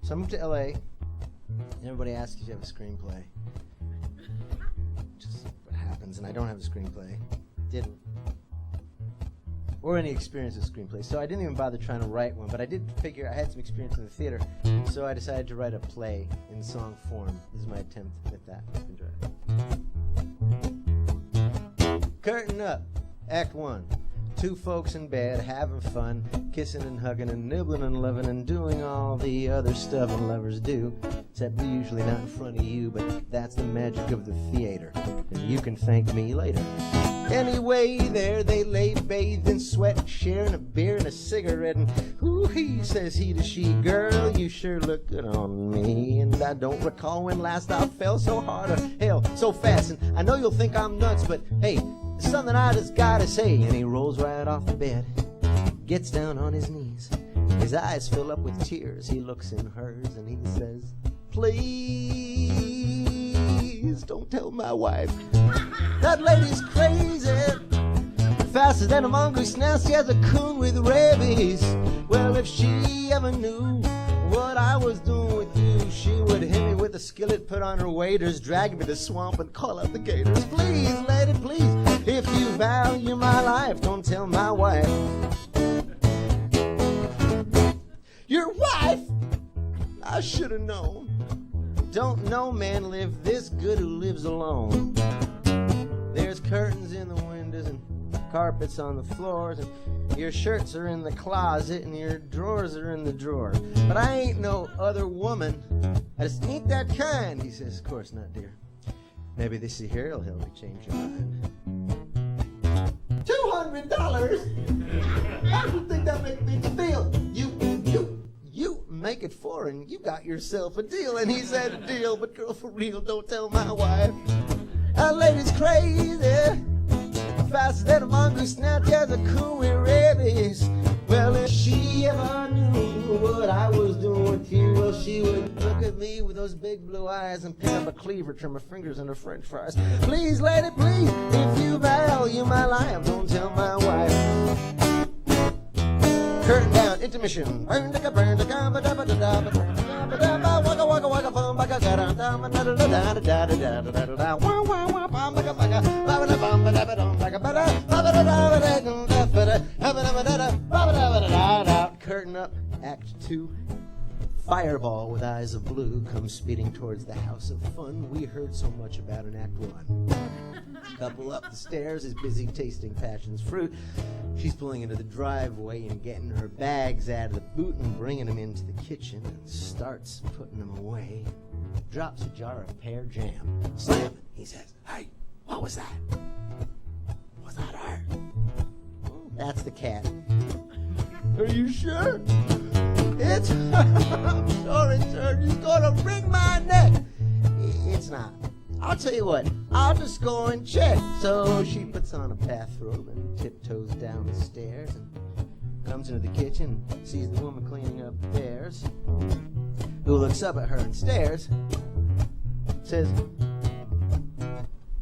So I moved to LA, and everybody asks if you have a screenplay. Just what happens, and I don't have a screenplay. Didn't. Or any experience with screenplays. So I didn't even bother trying to write one, but I did figure I had some experience in the theater, so I decided to write a play in song form. This is my attempt at that. Enjoy. Curtain up, Act 1. Two folks in bed, having fun, kissing and hugging and nibbling and loving and doing all the other stuff lovers do. Except usually not in front of you, but that's the magic of the theater. And you can thank me later. Anyway, there they lay bathed in sweat, sharing a beer and a cigarette. And he says he to she, girl, you sure look good on me. And I don't recall when last I fell so hard or hell so fast. And I know you'll think I'm nuts, but hey, something I just gotta say. And he rolls right off the bed, gets down on his knees. His eyes fill up with tears. He looks in hers and he says, please don't tell my wife. That lady's crazy, faster than a mongoose. Now she has a coon with rabies. Well, if she ever knew what I was doing with you, she would hit me with a skillet, put on her waders, drag me to the swamp and call out the gators. Please, lady, please, if you value my life, don't tell my wife. Your wife? I should have known. Don't no man live this good who lives alone. There's curtains in the windows and carpets on the floors, and your shirts are in the closet and your drawers are in the drawer. But I ain't no other woman. I just ain't that kind. He says, of course not, dear. Maybe this here will help you change your mind. $200? How do you think that makes me feel? You make it for, and you got yourself a deal. And he said, a deal, but girl, for real, don't tell my wife. That lady's crazy, faster than a mongoose. Now she has a coon with rabies. Well, if she ever knew what I was doing with you, well, she would look at me with those big blue eyes and pick up a cleaver, trim her fingers into French fries. Please, lady, please, if you value my life, don't tell my wife. Curtain down, intermission. Curtain up, Act 2. Fireball with eyes of blue comes speeding towards the house of fun we heard so much about in Act 1. Couple up the stairs is busy tasting passion's fruit. She's pulling into the driveway and getting her bags out of the boot and bringing them into the kitchen and starts putting them away. Drops a jar of pear jam. Slam! He says, hey, what was that? Was that her? Oh, that's the cat. Are you sure? It's her. I'm sure it's her. She's gonna wring my neck. It's not. I'll tell you what, I'll just go and check. So she puts on a bathrobe and tiptoes down the stairs and comes into the kitchen, sees the woman cleaning up theirs, who looks up at her and stares, says,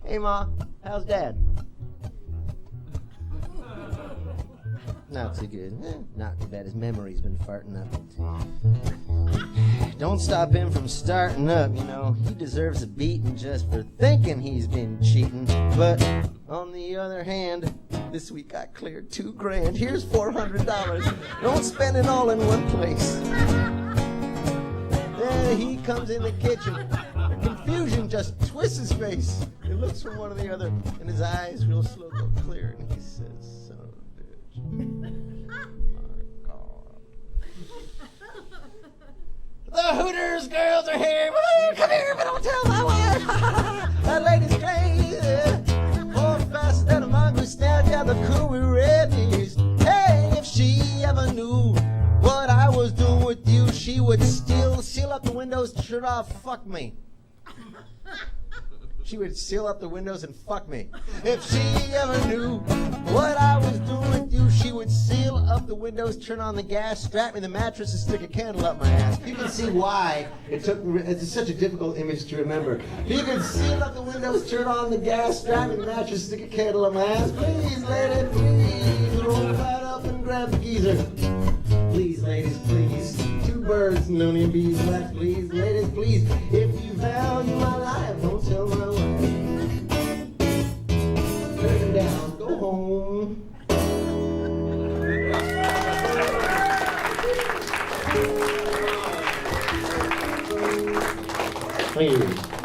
hey Ma, how's Dad? Not too good. Not too bad. His memory's been farting up. Don't stop him from starting up, you know. He deserves a beating just for thinking he's been cheating. But on the other hand, this week I cleared $2,000. Here's $400. Don't spend it all in one place. Then he comes in the kitchen. Confusion just twists his face. He looks from one to the other, and his eyes real slow go clear, and he says, son of a bitch. My God. The Hooters girls are here. Woo, come here, but don't tell my wife. That lady's crazy. More faster than a mongoose. Now got the cool with rabies. Hey, if she ever knew what I was doing with you, she would still seal up the windows, turn off, fuck me. She would seal up the windows and fuck me. If she ever knew what I was doing with you, she would seal up the windows, turn on the gas, strap me in the mattress, and stick a candle up my ass. You can see why it's such a difficult image to remember. You can seal up the windows, turn on the gas, strap me in the mattress, stick a candle up my ass. Please, lady, please, roll right up and grab the geezer. Please, ladies, please. Two birds in None of bees, blacks, please, ladies, please. If you value my life, don't tell my wife. Turn it down, go home. Thank you.